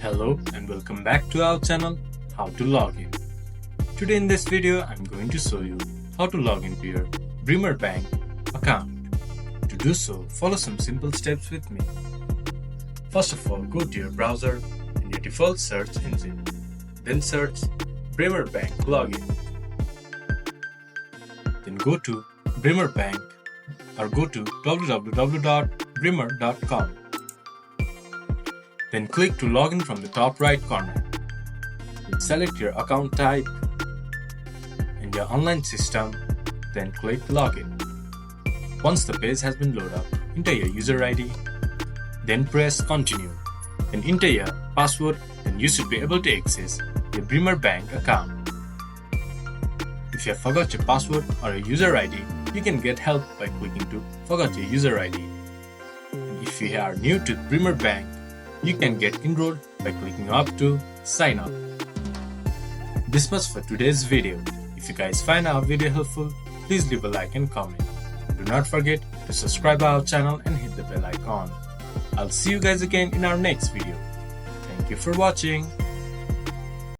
Hello and welcome back to our channel, How to Log In. Today in this video, I'm going to show you how to log into your Bremer Bank account. To do so, follow some simple steps with me. First of all, go to your browser and your default search engine. Then search Bremer Bank Login. Then go to Bremer Bank or go to www.bremer.com. Then click to log in from the top right corner. Then select your account type and your online system, then click login. Once the page has been loaded up, enter your user ID, then press continue. Then enter your password, and you should be able to access your Bremer Bank account. If you have forgot your password or your user ID, you can get help by clicking to forgot your user ID. And if you are new to Bremer Bank, you can get enrolled by clicking up to sign up. This was for today's video. If you guys find our video helpful, please leave a like and comment. Do not forget to subscribe our channel and hit the bell icon. I'll see you guys again in our next video. Thank you for watching.